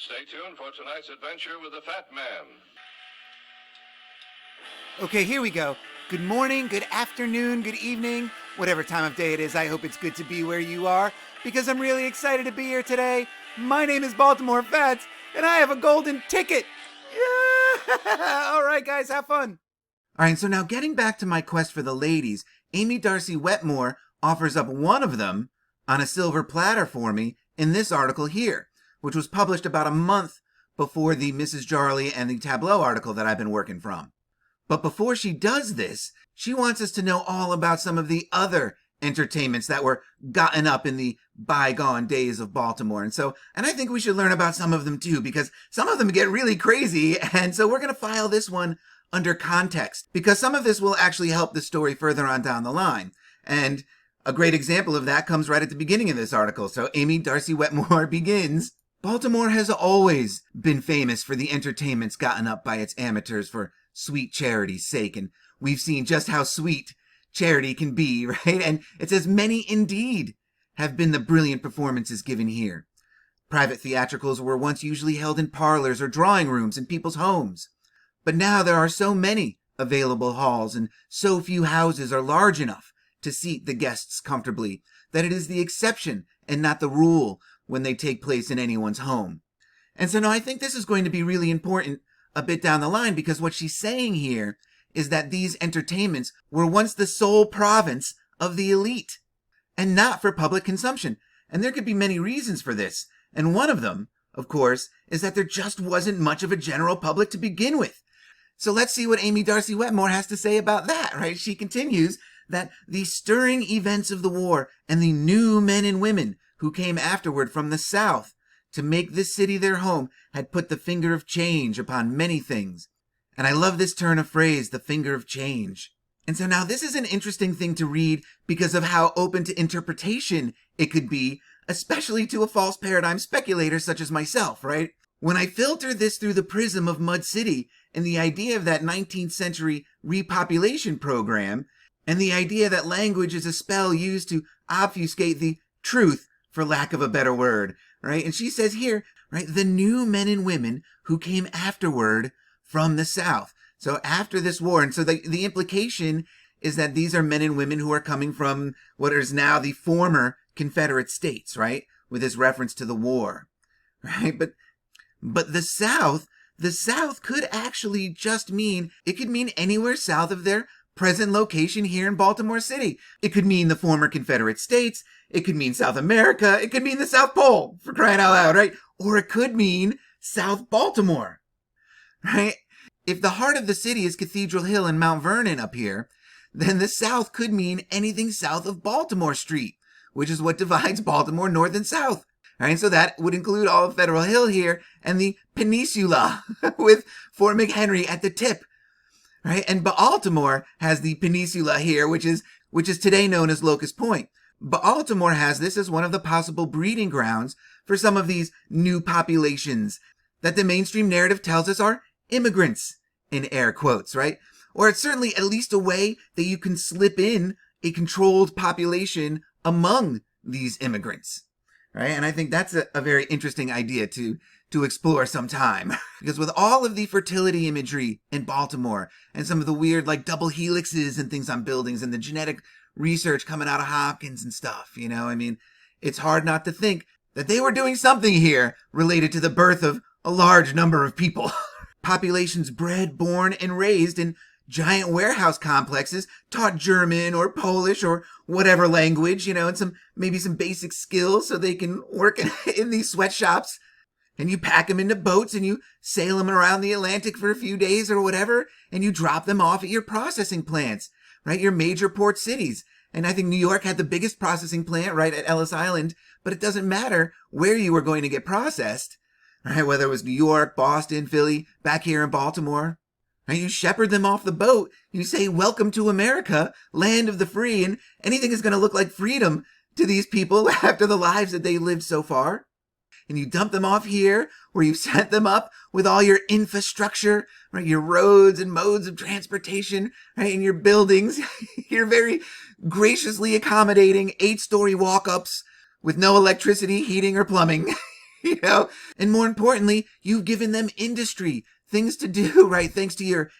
Stay tuned for tonight's adventure with the Fat Man. Okay, here we go. Good morning, good afternoon, good evening, whatever time of day it is. I hope it's good to be where you are because I'm really excited to be here today. My name is Baltimore Fats, and I have a golden ticket. Yeah! All right, guys, have fun. All right, so now getting back to my quest for the ladies, Amy Darcy Wetmore offers up one of them on a silver platter for me in this article here, which was published about a month before the Mrs. Jarley and the Tableau article that I've been working from. But before she does this, she wants us to know all about some of the other entertainments that were gotten up in the bygone days of Baltimore. And I think we should learn about some of them too, because some of them get really crazy. And so we're going to file this one under context, because some of this will actually help the story further on down the line. And a great example of that comes right at the beginning of this article. So Amy Darcy Wetmore begins, Baltimore has always been famous for the entertainments gotten up by its amateurs for sweet charity's sake, and we've seen just how sweet charity can be, right? And it says many indeed have been the brilliant performances given here. Private theatricals were once usually held in parlors or drawing rooms in people's homes, but now there are so many available halls and so few houses are large enough to seat the guests comfortably that it is the exception and not the rule when they take place in anyone's home. And so now I think this is going to be really important a bit down the line, because what she's saying here is that these entertainments were once the sole province of the elite and not for public consumption. And there could be many reasons for this. And one of them, of course, is that there just wasn't much of a general public to begin with. So let's see what Amy Darcy Wetmore has to say about that, right? She continues that the stirring events of the war and the new men and women who came afterward from the South to make this city their home had put the finger of change upon many things. And I love this turn of phrase, the finger of change. And so now this is an interesting thing to read because of how open to interpretation it could be, especially to a false paradigm speculator such as myself, right? When I filter this through the prism of Mud City and the idea of that 19th century repopulation program, and the idea that language is a spell used to obfuscate the truth, for lack of a better word, right? And she says here, right, the new men and women who came afterward from the South. So after this war, and so the implication is that these are men and women who are coming from what is now the former Confederate States, right? With this reference to the war, right? But the South could actually just mean, it could mean anywhere south of their present location here in Baltimore City. It could mean the former Confederate States. It could mean South America. It could mean the South Pole, for crying out loud, right? Or it could mean South Baltimore, right? If the heart of the city is Cathedral Hill and Mount Vernon up here, then the South could mean anything south of Baltimore Street, which is what divides Baltimore north and south. Right? So that would include all of Federal Hill here and the peninsula with Fort McHenry at the tip. Right? And Baltimore has the peninsula here, which is today known as Locust Point. Baltimore has this as one of the possible breeding grounds for some of these new populations that the mainstream narrative tells us are immigrants, in air quotes, right? Or it's certainly at least a way that you can slip in a controlled population among these immigrants, right? And I think that's a very interesting idea to explore sometime. Because with all of the fertility imagery in Baltimore and some of the weird like double helixes and things on buildings and the genetic research coming out of Hopkins and stuff, you know, I mean, it's hard not to think that they were doing something here related to the birth of a large number of people. Populations bred, born, and raised in giant warehouse complexes, taught German or Polish or whatever language, you know, and maybe some basic skills so they can work in these sweatshops. And you pack them into boats and you sail them around the Atlantic for a few days or whatever, and you drop them off at your processing plants, right? Your major port cities. And I think New York had the biggest processing plant right at Ellis Island, but it doesn't matter where you were going to get processed, right? Whether it was New York, Boston, Philly, back here in Baltimore, right? You shepherd them off the boat. You say, welcome to America, land of the free, and anything is going to look like freedom to these people after the lives that they lived so far. And you dump them off here where you've set them up with all your infrastructure, right? Your roads and modes of transportation, right? And your buildings, your very graciously accommodating 8-story walk-ups with no electricity, heating, or plumbing. And more importantly, you've given them industry, things to do, right? Thanks to your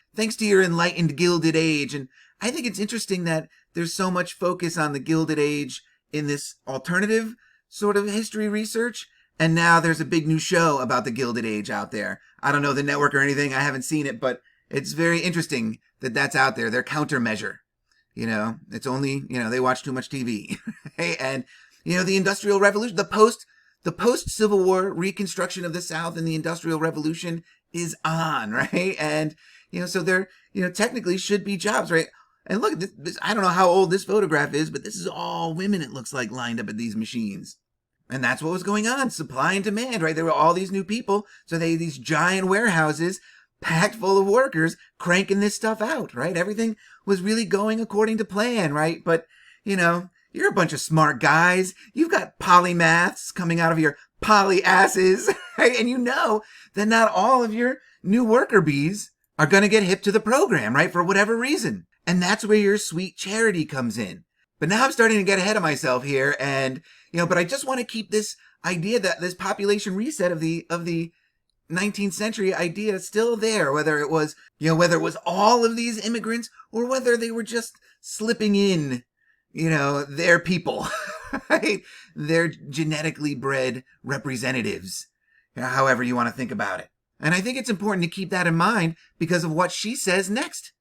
enlightened Gilded Age. And I think it's interesting that there's so much focus on the Gilded Age in this alternative sort of history research. And now there's a big new show about the Gilded Age out there. I don't know the network or anything. I haven't seen it, but it's very interesting that that's out there. Their countermeasure. It's only, they watch too much TV. And, the Industrial Revolution, the post-Civil War reconstruction of the South and the Industrial Revolution is on, right? And, so there, technically should be jobs, right? And look, this, I don't know how old this photograph is, but this is all women, it looks like, lined up at these machines. And that's what was going on, supply and demand, right? There were all these new people, so they had these giant warehouses packed full of workers cranking this stuff out, right? Everything was really going according to plan, right? But, you're a bunch of smart guys. You've got polymaths coming out of your poly asses, right? And you know that not all of your new worker bees are going to get hip to the program, right? For whatever reason. And that's where your sweet charity comes in. But now I'm starting to get ahead of myself here. And, but I just want to keep this idea that this population reset of the 19th century idea still there, whether it was all of these immigrants or whether they were just slipping in, their people, right? Their genetically bred representatives, however you want to think about it. And I think it's important to keep that in mind because of what she says next,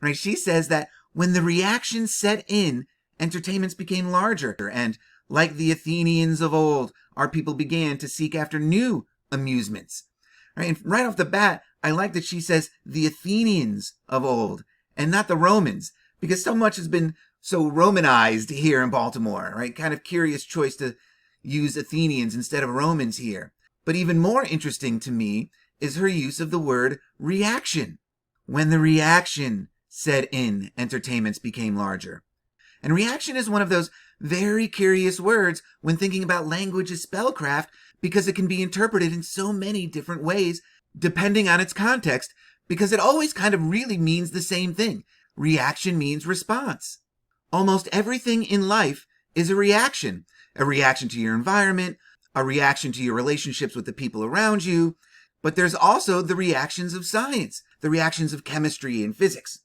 right? She says that when the reaction set in, entertainments became larger, and like the Athenians of old, our people began to seek after new amusements. Right? And right off the bat, I like that she says the Athenians of old and not the Romans, because so much has been so Romanized here in Baltimore, right? Kind of curious choice to use Athenians instead of Romans here. But even more interesting to me is her use of the word reaction. When the reaction set in, entertainments became larger. And reaction is one of those very curious words when thinking about language as spellcraft, because it can be interpreted in so many different ways depending on its context, because it always kind of really means the same thing. Reaction means response. Almost everything in life is a reaction to your environment, a reaction to your relationships with the people around you, but there's also the reactions of science, the reactions of chemistry and physics.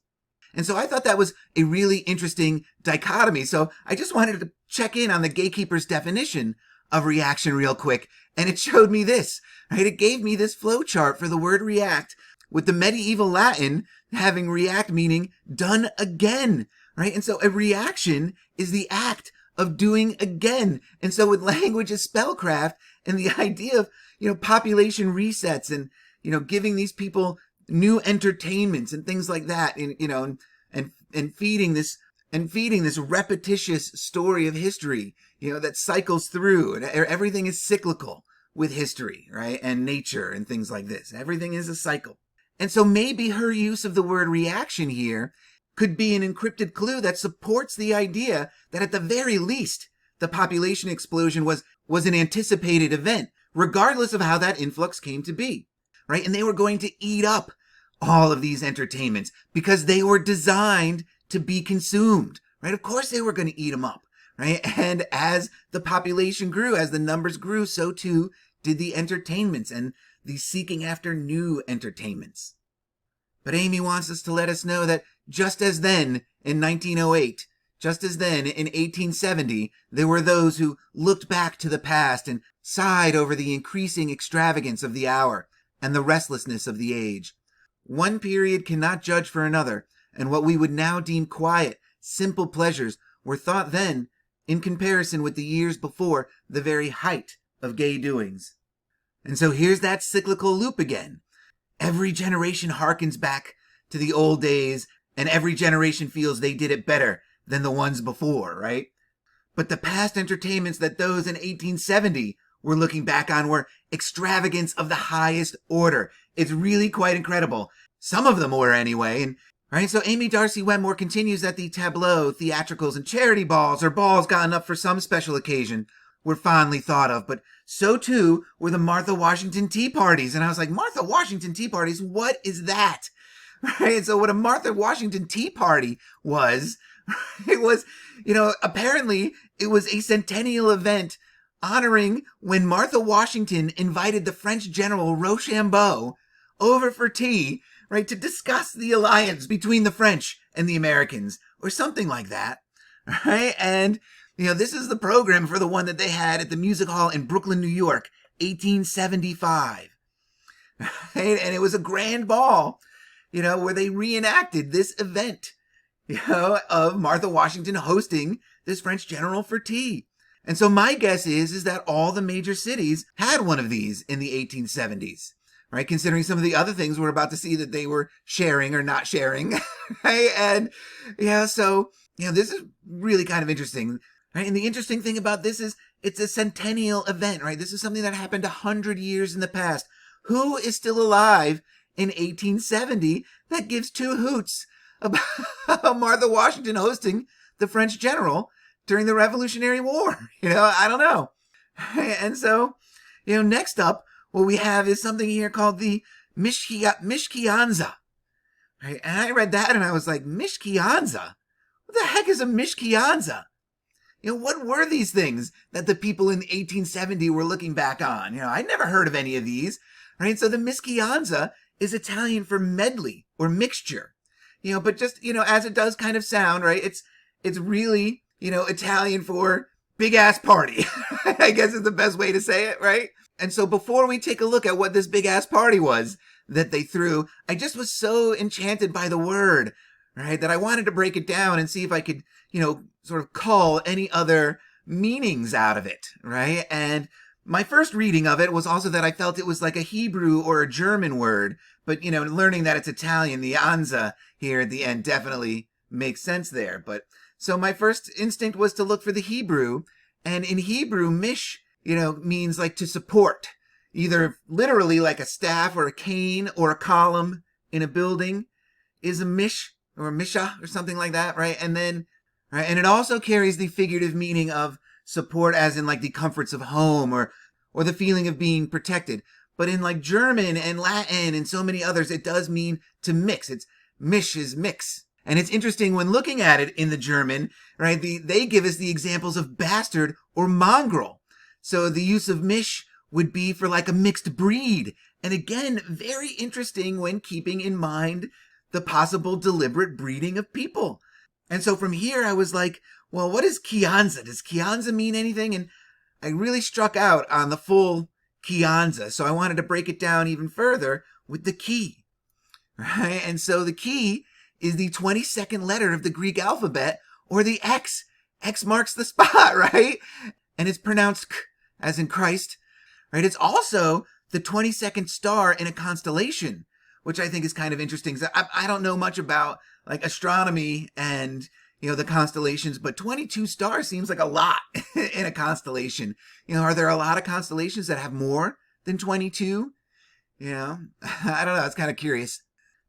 And so I thought that was a really interesting dichotomy. So I just wanted to check in on the Gatekeeper's definition of reaction real quick. And it showed me this, right? It gave me this flow chart for the word react, with the medieval Latin having react meaning done again, right? And so a reaction is the act of doing again. And so with language as spellcraft and the idea of, population resets and, giving these people new entertainments and things like that, and feeding this repetitious story of history, that cycles through, and everything is cyclical with history, right? And nature and things like this. Everything is a cycle. And so maybe her use of the word reaction here could be an encrypted clue that supports the idea that at the very least, the population explosion was an anticipated event, regardless of how that influx came to be, right? And they were going to eat up all of these entertainments because they were designed to be consumed, right? Of course they were going to eat them up, right? And as the population grew, as the numbers grew, so too did the entertainments and the seeking after new entertainments. But Amy wants us to let us know that just as then in 1908, just as then in 1870, there were those who looked back to the past and sighed over the increasing extravagance of the hour and the restlessness of the age. One period cannot judge for another, and what we would now deem quiet, simple pleasures were thought then, in comparison with the years before, the very height of gay doings. And so here's that cyclical loop again. Every generation harkens back to the old days, and every generation feels they did it better than the ones before, right? But the past entertainments that those in 1870 were looking back on were extravagance of the highest order. It's really quite incredible. Some of them were anyway. And right, so Amy Darcy Wetmore continues that the tableau, theatricals, and charity balls, or balls gotten up for some special occasion, were fondly thought of, but so too were the Martha Washington tea parties. And I was like, Martha Washington tea parties? What is that? Right? And so what a Martha Washington tea party was, it was, apparently it was a centennial event honoring when Martha Washington invited the French general Rochambeau over for tea, right, to discuss the alliance between the French and the Americans, or something like that, right? And, this is the program for the one that they had at the Music Hall in Brooklyn, New York, 1875, right? And it was a grand ball, where they reenacted this event, of Martha Washington hosting this French general for tea. And so my guess is that all the major cities had one of these in the 1870s, right? Considering some of the other things we're about to see that they were sharing or not sharing, right? And so, this is really kind of interesting, right? And the interesting thing about this is it's a centennial event, right? This is something that happened 100 years in the past. Who is still alive in 1870 that gives two hoots about Martha Washington hosting the French general during the Revolutionary War? I don't know. And so, next up, what we have is something here called the Mishkianza. Right? And I read that and I was like, Mishkianza? What the heck is a Mishkianza? What were these things that the people in 1870 were looking back on? I'd never heard of any of these. Right? So the Mishkianza is Italian for medley or mixture. But just, as it does kind of sound, right? It's really, Italian for big ass party. I guess is the best way to say it, right? And so before we take a look at what this big ass party was that they threw, I just was so enchanted by the word, right? That I wanted to break it down and see if I could, sort of cull any other meanings out of it, right? And my first reading of it was also that I felt it was like a Hebrew or a German word, but, learning that it's Italian, the anza here at the end definitely makes sense there. But so my first instinct was to look for the Hebrew, and in Hebrew, mish, means like to support, either literally like a staff or a cane or a column in a building is a mish or a misha or something like that, right? And then, right, and it also carries the figurative meaning of support as in like the comforts of home or the feeling of being protected. But in like German and Latin and so many others, it does mean to mix. It's mish is mix. And it's interesting when looking at it in the German, right? They give us the examples of bastard or mongrel. So the use of mish would be for like a mixed breed. And again, very interesting when keeping in mind the possible deliberate breeding of people. And so from here, I was like, well, what is Kianza? Does Kianza mean anything? And I really struck out on the full Kianza. So I wanted to break it down even further with the key, right? And so the key is the 22nd letter of the Greek alphabet, or the X. X marks the spot, right? And it's pronounced K, as in Christ, right? It's also the 22nd star in a constellation, which I think is kind of interesting. I don't know much about like astronomy and, the constellations, but 22 stars seems like a lot in a constellation. Are there a lot of constellations that have more than 22? I don't know. It's kind of curious.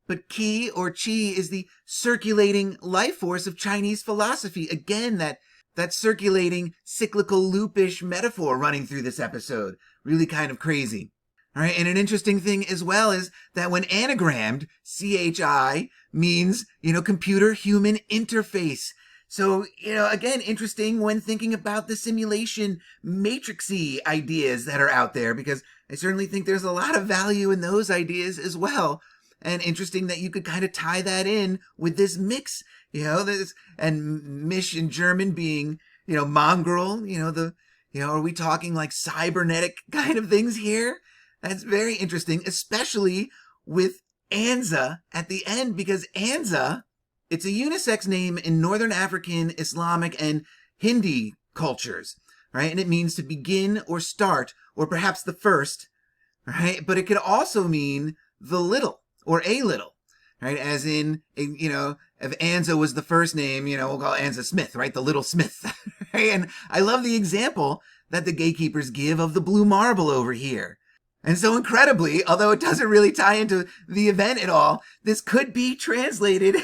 But Qi or Qi is the circulating life force of Chinese philosophy. Again, that circulating cyclical loopish metaphor running through this episode. Really kind of crazy. All right. And an interesting thing as well is that when anagrammed, CHI means, computer human interface. So, again, interesting when thinking about the simulation matrixy ideas that are out there, because I certainly think there's a lot of value in those ideas as well. And interesting that you could kind of tie that in with this mix, and mish in German being, mongrel, are we talking like cybernetic kind of things here? That's very interesting, especially with Anza at the end, because Anza, it's a unisex name in Northern African, Islamic, and Hindi cultures, right? And it means to begin or start, or perhaps the first, right? But it could also mean the little or a little, right? As in, if Anza was the first name, we'll call Anza Smith, right? The little Smith, right? And I love the example that the gatekeepers give of the blue marble over here. And so incredibly, although it doesn't really tie into the event at all, this could be translated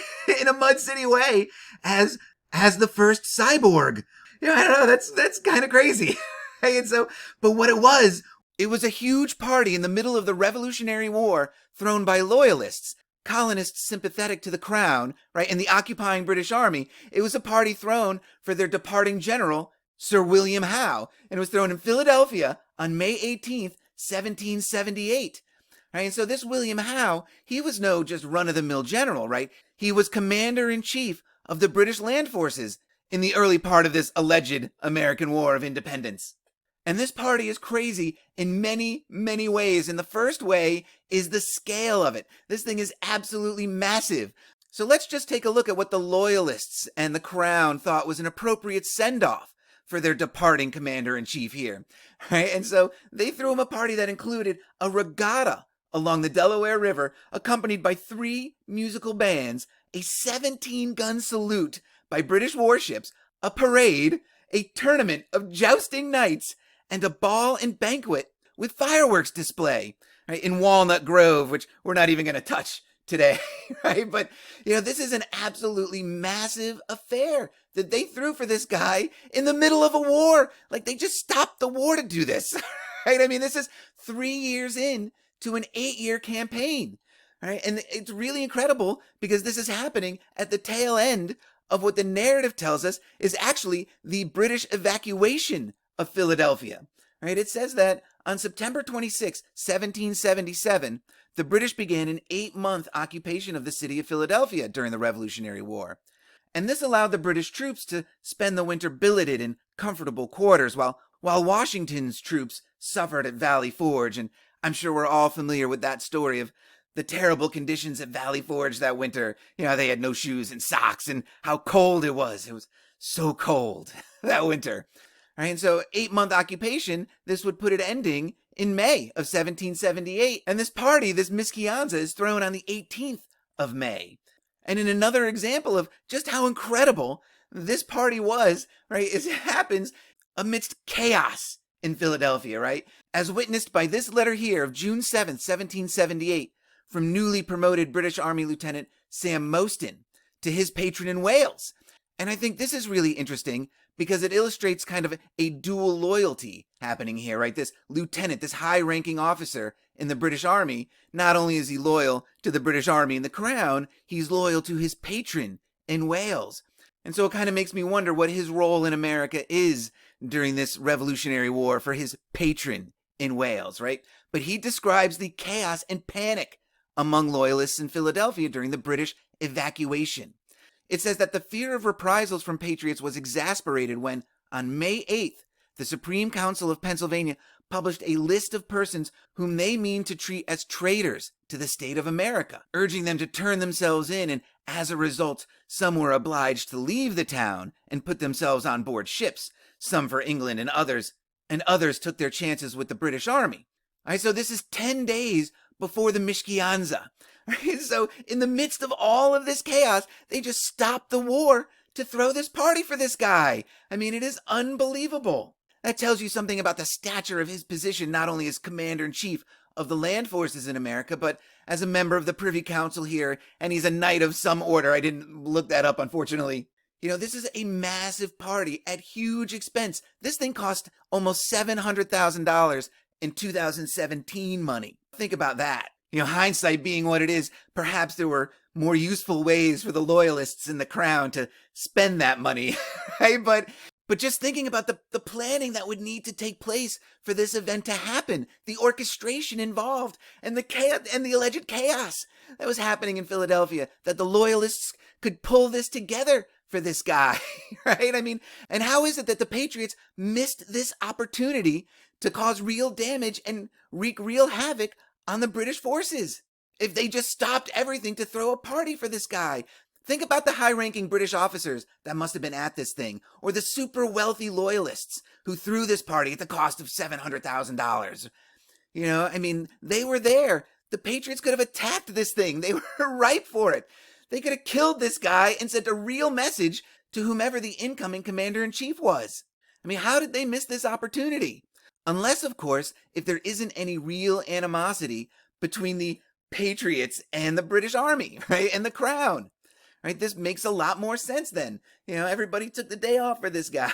in a Mud City way as the first cyborg. I don't know, that's kind of crazy. And so, but what it was a huge party in the middle of the Revolutionary War thrown by loyalists, colonists sympathetic to the crown, right, and the occupying British Army. It was a party thrown for their departing general, Sir William Howe, and it was thrown in Philadelphia on May 18th, 1778. Right, and so this William Howe, he was no just run-of-the-mill general, right? He was commander-in-chief of the British land forces in the early part of this alleged American War of Independence. And this party is crazy in many, many ways. And the first way is the scale of it. This thing is absolutely massive. So let's just take a look at what the Loyalists and the Crown thought was an appropriate send-off for their departing commander-in-chief here. Right? And so they threw him a party that included a regatta along the Delaware River, accompanied by 3 musical bands, a 17-gun salute by British warships, a parade, a tournament of jousting knights, and a ball and banquet with fireworks display, right, in Walnut Grove, which we're not even going to touch today, right? But, this is an absolutely massive affair that they threw for this guy in the middle of a war. Like, they just stopped the war to do this, right? I mean, this is 3 years in to an 8-year campaign, right? And it's really incredible because this is happening at the tail end of what the narrative tells us is actually the British evacuation of Philadelphia, right? It says that on September 26, 1777, the British began an 8-month occupation of the city of Philadelphia during the Revolutionary War. And this allowed the British troops to spend the winter billeted in comfortable quarters while Washington's troops suffered at Valley Forge. And I'm sure we're all familiar with that story of the terrible conditions at Valley Forge that winter. They had no shoes and socks and how cold it was. It was so cold that winter. Right? And so 8-month occupation, this would put it ending in May of 1778. And this party, this mischianza, is thrown on the 18th of May. And in another example of just how incredible this party was, right, it happens amidst chaos in Philadelphia, right? As witnessed by this letter here of June 7th, 1778, from newly promoted British Army Lieutenant Sam Mostyn to his patron in Wales. And I think this is really interesting because it illustrates kind of a dual loyalty happening here, right? This lieutenant, this high-ranking officer in the British Army, not only is he loyal to the British Army and the Crown, he's loyal to his patron in Wales. And so it kind of makes me wonder what his role in America is during this Revolutionary War for his patron in Wales, right? But he describes the chaos and panic among loyalists in Philadelphia during the British evacuation. It says that the fear of reprisals from patriots was exasperated when, on May 8th, the Supreme Council of Pennsylvania published a list of persons whom they mean to treat as traitors to the state of America, urging them to turn themselves in, and as a result, some were obliged to leave the town and put themselves on board ships, some for England and others took their chances with the British Army. All right, so this is 10 days before the Mischianza. Right? So in the midst of all of this chaos, they just stopped the war to throw this party for this guy. I mean, it is unbelievable. That tells you something about the stature of his position, not only as commander-in-chief of the land forces in America, but as a member of the Privy Council here, and he's a knight of some order. I didn't look that up, unfortunately. This is a massive party at huge expense. This thing cost almost $700,000 in 2017 money. Think about that. Hindsight being what it is, perhaps there were more useful ways for the Loyalists and the Crown to spend that money, right? But just thinking about the planning that would need to take place for this event to happen, the orchestration involved, and the chaos and the alleged chaos that was happening in Philadelphia, that the Loyalists could pull this together for this guy, right? I mean, and how is it that the Patriots missed this opportunity to cause real damage and wreak real havoc on the British forces if they just stopped everything to throw a party for this guy? Think about the high-ranking British officers that must have been at this thing, or the super wealthy loyalists who threw this party at the cost of $700,000. I mean, they were there. The Patriots could have attacked this thing. They were ripe for it. They could have killed this guy and sent a real message to whomever the incoming commander-in-chief was. I mean, how did they miss this opportunity? Unless, of course, if there isn't any real animosity between the Patriots and the British Army, right, and the Crown. Right? This makes a lot more sense then. Everybody took the day off for this guy.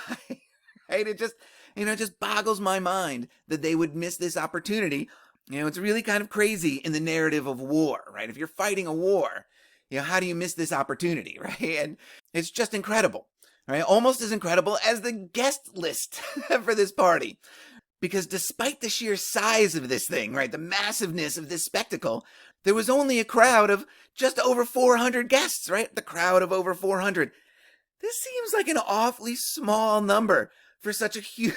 Right? It just boggles my mind that they would miss this opportunity. It's really kind of crazy in the narrative of war, right? If you're fighting a war, how do you miss this opportunity, right? And it's just incredible. right? Almost as incredible as the guest list for this party. Because despite the sheer size of this thing, right, the massiveness of this spectacle, there was only a crowd of just over 400 guests, right? The crowd of over 400. This seems like an awfully small number for such a huge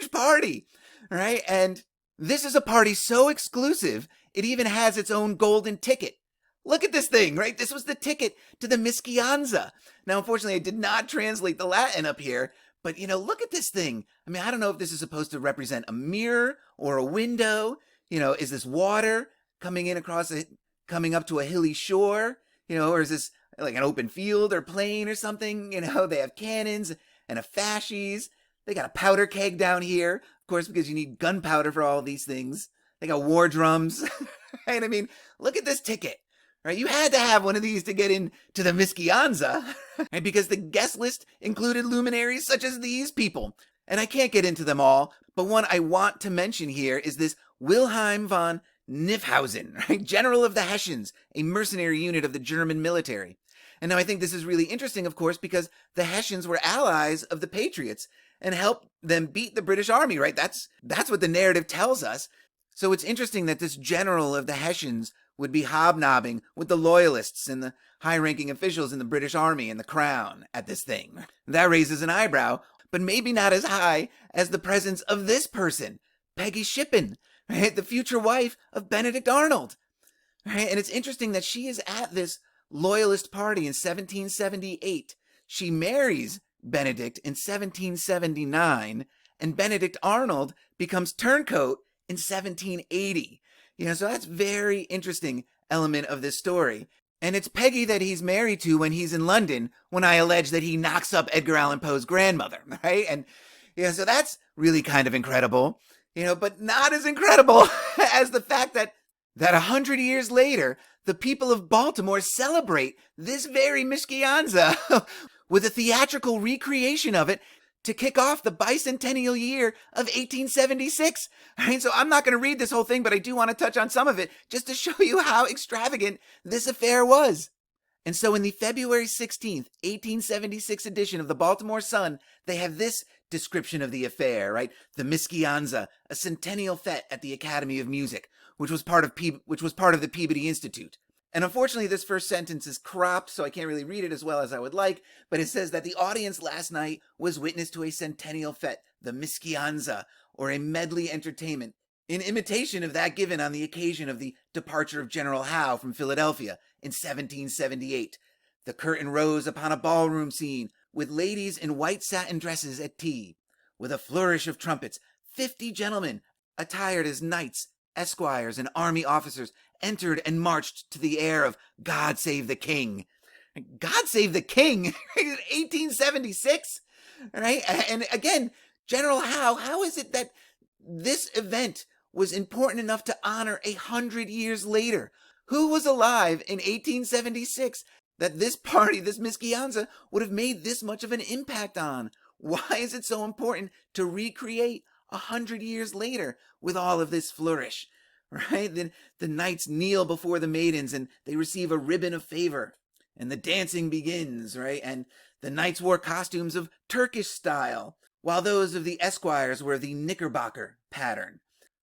party, right? And this is a party so exclusive, it even has its own golden ticket. Look at this thing, right? This was the ticket to the Mischianza. Now, unfortunately, I did not translate the Latin up here, but, look at this thing. I mean, I don't know if this is supposed to represent a mirror or a window. Is this water coming in coming up to a hilly shore? Or is this like an open field or plain or something? They have cannons and a fasces. They got a powder keg down here, of course, because you need gunpowder for all these things. They got war drums. Right? I mean, look at this ticket. Right, you had to have one of these to get into the Mischianza, right? Because the guest list included luminaries such as these people. And I can't get into them all, but one I want to mention here is this Wilhelm von Kniphausen, right? General of the Hessians, a mercenary unit of the German military. And now I think this is really interesting, of course, because the Hessians were allies of the Patriots and helped them beat the British Army, right? That's what the narrative tells us. So it's interesting that this general of the Hessians would be hobnobbing with the loyalists and the high-ranking officials in the British Army and the Crown at this thing. That raises an eyebrow, but maybe not as high as the presence of this person, Peggy Shippen, right? The future wife of Benedict Arnold. Right? And it's interesting that she is at this loyalist party in 1778. She marries Benedict in 1779, and Benedict Arnold becomes turncoat in 1780. So that's very interesting element of this story. And it's Peggy that he's married to when he's in London, when I allege that he knocks up Edgar Allan Poe's grandmother, right? And so that's really kind of incredible, but not as incredible as the fact that 100 years later, the people of Baltimore celebrate this very Mischianza with a theatrical recreation of it to kick off the bicentennial year of 1876. Right? So I'm not going to read this whole thing, but I do want to touch on some of it just to show you how extravagant this affair was. And so in the February 16th, 1876 edition of the Baltimore Sun, they have this description of the affair, right? The Mischianza, a centennial fete at the Academy of Music, which was part of the Peabody Institute. And unfortunately, this first sentence is cropped, so I can't really read it as well as I would like, but it says that the audience last night was witness to a centennial fete, the Mischianza, or a medley entertainment, in imitation of that given on the occasion of the departure of General Howe from Philadelphia in 1778. The curtain rose upon a ballroom scene, with ladies in white satin dresses at tea. With a flourish of trumpets, 50 gentlemen, attired as knights, esquires, and army officers, entered and marched to the air of God Save the King. God Save the King? 1876? Right? And again, General Howe, how is it that this event was important enough to honor 100 years later? Who was alive in 1876 that this party, this Mischianza, would have made this much of an impact on? Why is it so important to recreate 100 years later with all of this flourish? Right? Then the knights kneel before the maidens and they receive a ribbon of favor. And the dancing begins, right? And the knights wore costumes of Turkish style, while those of the esquires were the Knickerbocker pattern.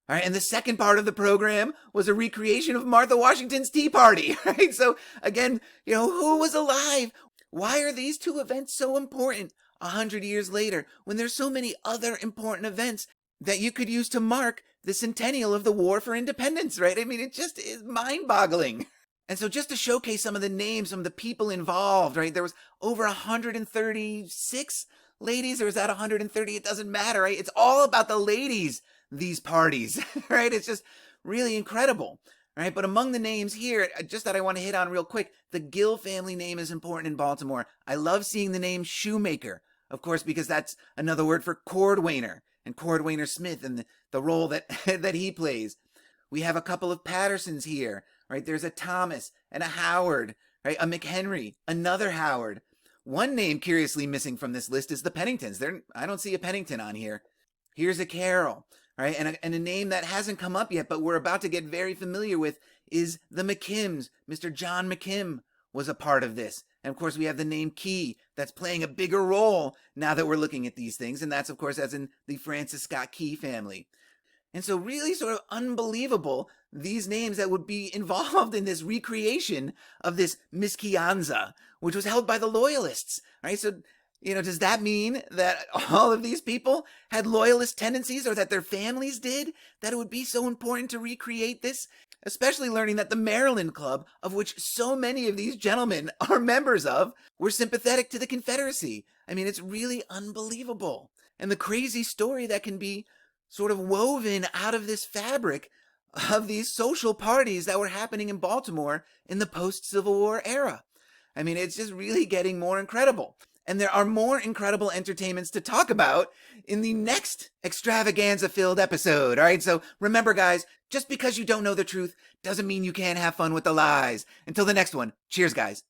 All right, and the second part of the program was a recreation of Martha Washington's Tea Party, right? So again, who was alive? Why are these two events so important 100 years later when there's so many other important events that you could use to mark the centennial of the War for Independence, right? I mean, it just is mind-boggling. And so just to showcase some of the names, some of the people involved, right? There was over 136 ladies, or was that 130? It doesn't matter, right? It's all about the ladies, these parties, right? It's just really incredible, right? But among the names here, just that I want to hit on real quick, the Gill family name is important in Baltimore. I love seeing the name Shoemaker, of course, because that's another word for Cordwainer, and Cordwainer Smith and the role that that he plays. We have a couple of Pattersons here, right? There's a Thomas and a Howard, right? A McHenry, another Howard. One name curiously missing from this list is the Penningtons. I don't see a Pennington on here. Here's a Carroll, right? And a name that hasn't come up yet, but we're about to get very familiar with is the McKims. Mr. John McKim was a part of this. And of course, we have the name Key, that's playing a bigger role now that we're looking at these things. And that's, of course, as in the Francis Scott Key family. And so really sort of unbelievable, these names that would be involved in this recreation of this mischianza, which was held by the Loyalists, right? So, does that mean that all of these people had Loyalist tendencies, or that their families did, that it would be so important to recreate this? Especially learning that the Maryland Club, of which so many of these gentlemen are members of, were sympathetic to the Confederacy. I mean, it's really unbelievable. And the crazy story that can be sort of woven out of this fabric of these social parties that were happening in Baltimore in the post-Civil War era. I mean, it's just really getting more incredible. And there are more incredible entertainments to talk about in the next extravaganza-filled episode. All right, so remember, guys, just because you don't know the truth doesn't mean you can't have fun with the lies. Until the next one, cheers, guys.